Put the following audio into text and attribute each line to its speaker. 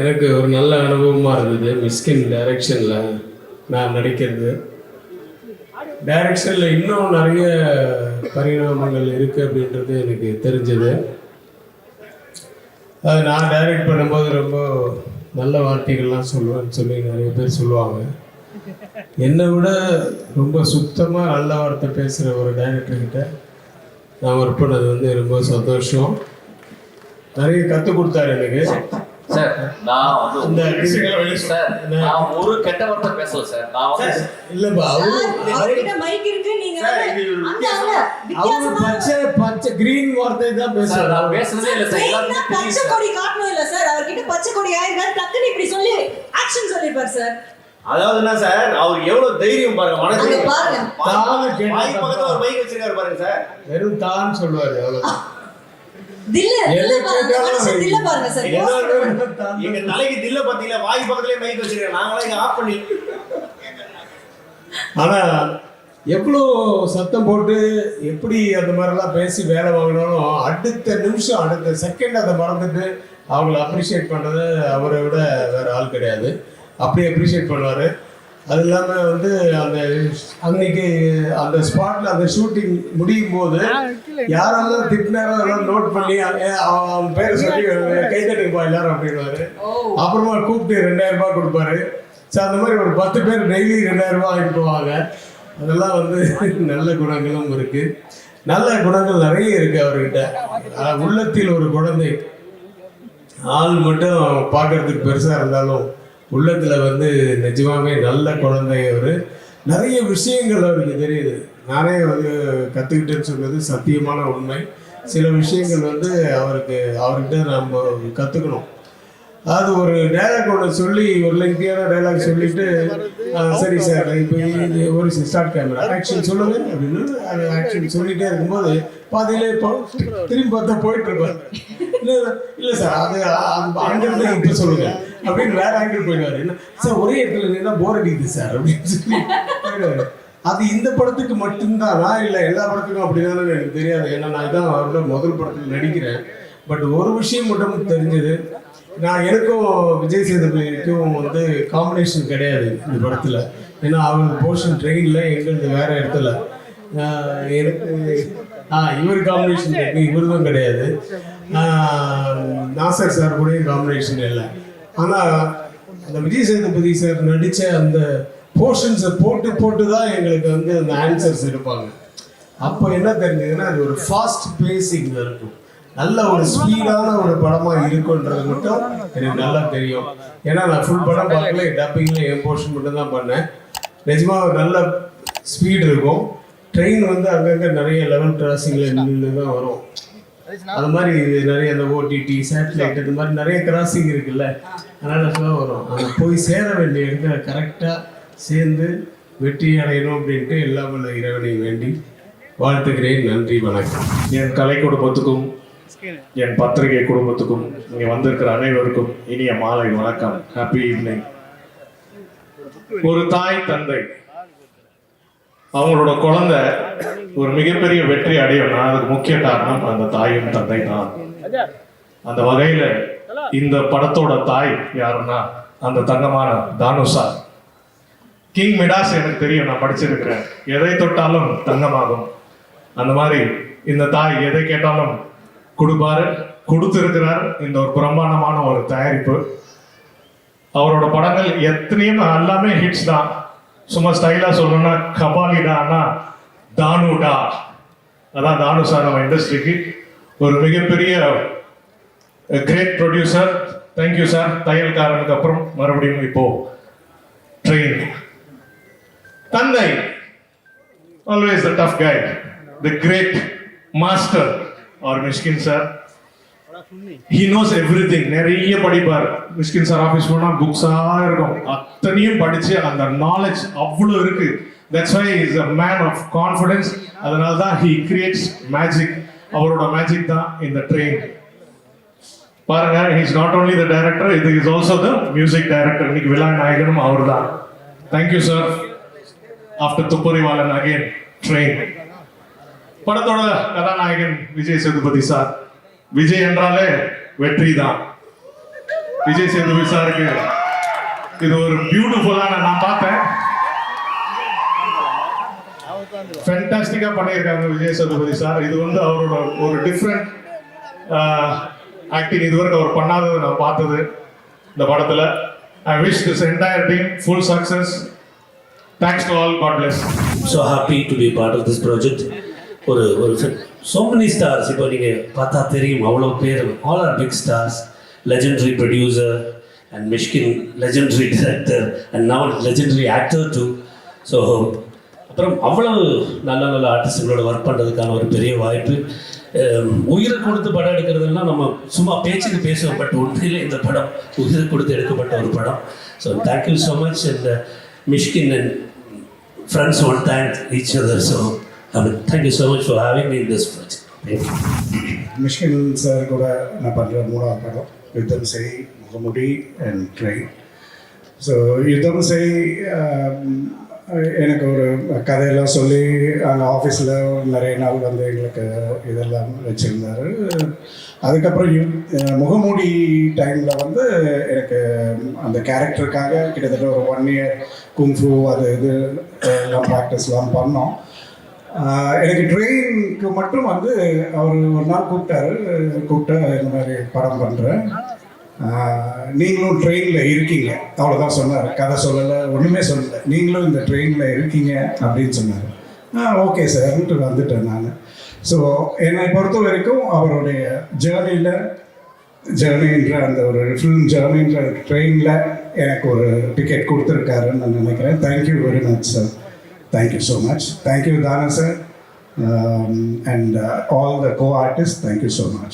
Speaker 1: எனக்கு ஒரு நல்ல அனுபவமாக இருந்தது. மிஸ்கின் டைரக்ஷனில் நான் நடிக்கிறது. டைரக்ஷனில் இன்னும் நிறைய பரிணாமங்கள் இருக்குது அப்படின்றது எனக்கு தெரிஞ்சது. அது நான் டைரக்ட் பண்ணும்போது ரொம்ப நல்ல வார்த்தைகள்லாம் சொல்லுவேன்னு சொல்லி நிறைய பேர் சொல்லுவாங்க. என்னை விட ரொம்ப சுத்தமாக நல்ல வார்த்தை பேசுகிற ஒரு டைரக்டர்கிட்ட நான் ஒர்க் பண்ணது வந்து ரொம்ப சந்தோஷம். நிறைய கற்றுக் கொடுத்தாரு எனக்கு.
Speaker 2: சார் நான் வந்து நான் ஒரு கெட்ட வார்த்தை பேசல சார். நான் வந்து
Speaker 1: இல்லப்பா
Speaker 3: அவர்கிட்ட மைக் இருக்கு. நீங்க
Speaker 1: அவரு பச்சை கிரீன் வார்த்தை தான் பேசுறாரு.
Speaker 2: நான் பேசுறதே இல்ல சார். எல்லாரும்
Speaker 3: பச்சை கொடி காட்டணும் இல்ல சார். அவர்கிட்ட பச்சை கொடி ஆயிருக்காரு. டக்குனு இப்படி சொல்லி ஆக்ஷன் சொல்லிப்பார் சார்.
Speaker 4: அதாவது என்ன சார், அவர் எவ்வளவு தைரியம் பாருங்க. மனசு
Speaker 3: பாருங்க.
Speaker 4: வாய் பக்கத்துல ஒரு மைக் வச்சிருக்காரு பாருங்க சார்.
Speaker 1: வெறும் தான் சொல்லுவாரு. அவ்வளவுதான்.
Speaker 3: தில்ல பாருங்க சார்.
Speaker 4: எங்க தலைக்கு தில்ல பாத்தீங்களா, வாய் பக்கத்துலயே மைக் வச்சிருக்காங்க. நாங்களே இங்க ஆஃப் பண்ணி.
Speaker 1: ஆனா எவ்வளோ சத்தம் போட்டு எப்படி அந்த மாதிரிலாம் பேசி வேலை வாங்கினாலும் அடுத்த நிமிஷம் அடுத்த செகண்ட் அதை மறந்துட்டு அவங்கள அப்ரிஷியேட் பண்ணுறது அவரை விட வேற ஆள் கிடையாது. அப்படி அப்ரிஷியேட் பண்ணுவார். அது இல்லாமல் வந்து அந்த அன்னைக்கு அந்த ஸ்பாட்டில் அந்த ஷூட்டிங் முடியும் போது யாரெல்லாம் திட்டினாரோ அதெல்லாம் நோட் பண்ணி அவன் பேரை சொல்லி கை தட்டுப்பா எல்லாரும் அப்படின்வாரு. அப்புறமா கூப்பிட்டு 2000 ரூபாய் கொடுப்பாரு. ஸோ அந்த மாதிரி ஒரு 10 பேர் டெய்லி 2000 ரூபாய் வாங்கிட்டு போவாங்க. அதெல்லாம் வந்து நல்ல குணங்களும் இருக்குது. நல்ல குணங்கள் நிறைய இருக்குது அவர்கிட்ட. உள்ளத்தில் ஒரு குழந்தை. ஆள் மட்டும் பார்க்கறதுக்கு பெருசாக இருந்தாலும் உள்ளத்தில் வந்து நிஜமாவே நல்ல குழந்தை. அவர் நிறைய விஷயங்கள் அவருக்கு தெரியுது. நானே வந்து கற்றுக்கிட்டேன்னு சொன்னது சத்தியமான உண்மை. சில விஷயங்கள் வந்து அவர்கிட்ட நம்ம கற்றுக்கணும். அது ஒரு டைலாக் ஒன்று சொல்லி ஒரு லெங்க்தியான டைலாக் சொல்லிட்டு சரி சார் இப்போ இது ஒரு ஸ்டார்ட் கேமரா ஆக்ஷன் சொல்லுங்க அப்படின்னு அது ஆக்ஷன் சொல்லிகிட்டே இருக்கும்போது பாதியிலே திரும்பி பார்த்தா போயிட்டு இருப்பார். இல்லை சார் அது அங்கிருந்து இப்போ சொல்லுங்க அப்படின்னு வேற ஆங்கிள் போயிடுவார். என்ன சார் ஒரே இடத்துல நின்னா போர் அடிக்குது சார் அப்படின்னு சொல்லி போயிடுவார். அது இந்த படத்துக்கு மட்டும்தானா இல்லை எல்லா படத்துக்கும் அப்படிதானு எனக்கு தெரியாது. ஏன்னா நான் தான் அவரோட முதல் படத்தில் நடிக்கிறேன். பட் ஒரு விஷயம் மட்டும் தெரிஞ்சது, நான் எனக்கும் விஜய் சேதுபதிக்கும் வந்து காம்பினேஷன் கிடையாது இந்த படத்தில். ஏன்னா அவங்க போர்ஷன் ட்ரெயினில் எங்களுக்கு வேறு இடத்துல எனக்கு இவர் காம்பினேஷன் இவருக்கும் கிடையாது. நாசர் சார் கூட காம்பினேஷன் இல்லை. ஆனால் அந்த விஜய் சேதுபதி சார் நடித்த அந்த போர்ஷன்ஸை போட்டு தான் எங்களுக்கு வந்து அந்த ஆன்சர்ஸ் எடுப்பாங்க. அப்போ என்ன தெரிஞ்சதுன்னா அது ஒரு ஃபாஸ்ட் பேசிங் இருக்கும். நல்ல ஒரு ஸ்பீடான ஒரு படமாக இருக்குன்றது மட்டும் எனக்கு நல்லா தெரியும். ஏன்னா நான் ஃபுல் படம் பார்க்கல, டப்பிங்கில் என் போர்ஷன் மட்டும் தான் பண்ணேன். நிஜமாக ஒரு நல்ல ஸ்பீட் இருக்கும். ட்ரெயின் வந்து அங்கங்கே நிறைய லெவல் கிராசிங்கில் நின்று தான் வரும். அது மாதிரி நிறைய அந்த ஓடிடி சேட்டலைட் இது மாதிரி நிறைய கிராசிங் இருக்குல்ல, அதனால் வரும். ஆனால் போய் சேர வேண்டிய இடத்துல கரெக்டாக சேர்ந்து வெற்றி அடையணும் அப்படின்ட்டு எல்லாம் உள்ள இறைவனை வேண்டி வாழ்த்துக்கிறேன். நன்றி, வணக்கம்.
Speaker 5: என் கலை குடும்பத்துக்கும் என் பத்திரிகை குடும்பத்துக்கும் இங்கே வந்திருக்கிற அனைவருக்கும் இனிய மாலை வணக்கம். Happy evening. ஒரு தாய் தந்தை அவங்களோட குழந்தை ஒரு மிகப்பெரிய வெற்றி அடையணும்னா அதுக்கு முக்கிய காரணம் அந்த தாயும் தந்தை தான். அந்த வகையில இந்த படத்தோட தாய் யாருன்னா அந்த தங்கமான தானுஷா. கிங் மிடாஸ் எனக்கு தெரியும், நான் படிச்சிருக்கிறேன். எதை தொட்டாலும் தங்கமாகும். அந்த மாதிரி இந்த தாய் எதை கேட்டாலும் கொடுப்பாரு, கொடுத்திருக்கிறார். இந்த ஒரு பிரம்மாண்டமான ஒரு தயாரிப்பு. அவரோட படங்கள் எத்தனையும் எல்லாமே ஹிட்ஸ் தான். சும்மா ஸ்டைலா சொல்லணும்னா கபாலிடானா தானுடா, அதான் தானுஷா நம்ம இண்டஸ்ட்ரிக்கு ஒரு மிகப்பெரிய கிரேட் ப்ரொடியூசர். Thank you sir. தையல்காரனுக்கு அப்புறம் மறுபடியும் இப்போ ட்ரெயின். தந்தை always the tough guy, the great master or Mysskin sir. he knows everything. நிறைய படிப்பார். மிஷ்கின் சார் ஆஃபீஸ் போனால் புக்ஸாக இருக்கும். அத்தனையும் படித்து அந்த நாலேஜ் அவ்வளோ இருக்கு. that's why he is a man of confidence. அதனால தான் he creates magic. அவரோட மேஜிக் தான் இந்த ட்ரெயின். பாருங்க, he is not only the director, he is also the music director. இன்னைக்கு விழா நாயகனும் அவர் தான். thank you sir. after Thupparivaalan again train. படத்தோட கதாநாயகன் விஜய் சேதுபதி சார். விஜய் என்றாலே வெற்றி தான். விஜய் சேதுபதி சாருக்கு இது ஒரு பியூட்டிஃபுல்லான, நான் பார்த்தேன், ஃபேண்டாஸ்டிக்கா பண்ணியிருக்காங்க விஜய் சேதுபதி சார். இது வந்து அவரோட ஒரு டிஃப்ரெண்ட் ஆக்டிங், இதுவரைக்கும் அவர் பண்ணாதது நான் பார்த்தது இந்த படத்துல. I wish this entire team full success. Thanks to all. God bless.
Speaker 6: So happy to be part of this project. ஒரு so many stars. இப்போ நீங்கள் பார்த்தா தெரியும் அவ்வளோ பேர். All are big stars. Legendary producer and Mishkin, legendary director and now legendary actor too. So அப்புறம் அவ்வளோ நல்ல நல்ல ஆர்டிஸ்டுகளோட ஒர்க் பண்ணுறதுக்கான ஒரு பெரிய வாய்ப்பு. உயிரை கொடுத்து படம் எடுக்கிறதுனா நம்ம சும்மா பேச்சுக்கு பேசுவோம், பட் உண்மையிலே இந்த படம் உயிரை கொடுத்து எடுக்கப்பட்ட ஒரு படம். So thank you so much. And Mysskin and friends one thank each other. So thank you so much for having me in this project. Thank you.
Speaker 7: Mysskin sir கூட நான் பண்ணுற 3வது படம் யுத்தம் செய், முகமுடி அண்ட் ட்ரெயின். ஸோ யுத்தம் செய் எனக்கு ஒரு கதையெல்லாம் சொல்லி அங்கே ஆஃபீஸில் நிறைய நாள் வந்து எங்களுக்கு இதெல்லாம் வச்சுருந்தார். அதுக்கப்புறம் முகமூடி டைமில் வந்து எனக்கு அந்த கேரக்டருக்காக கிட்டத்தட்ட ஒரு 1 year குங்ஃபு அது இது எல்லாம் ப்ராக்டிஸ்லாம் பண்ணோம். எனக்கு ட்ரெயினுக்கு மட்டும் வந்து அவர் ஒரு நாள் கூப்பிட்டு இந்த மாதிரி படம் பண்ணுறேன், நீங்களும் ட்ரெயினில் இருக்கீங்க, அவ்வளோதான் சொன்னார். கதை சொல்லலை, ஒன்றுமே சொல்லலை, நீங்களும் இந்த ட்ரெயினில் இருக்கீங்க அப்படின்னு சொன்னார். ஓகே சார்ன்ட்டு வந்துட்டேன் நான். ஸோ என்னை பொறுத்த வரைக்கும் அவருடைய ஜேர்னின்ற அந்த ஒரு ஃபிலிம் ஜேர்னின்ற ட்ரெயினில் எனக்கு ஒரு டிக்கெட் கொடுத்துருக்காருன்னு நான் நினைக்கிறேன். Thank you very much sir. Thank you so much. Thank you Thanu sir and all the co artist. Thank you so much.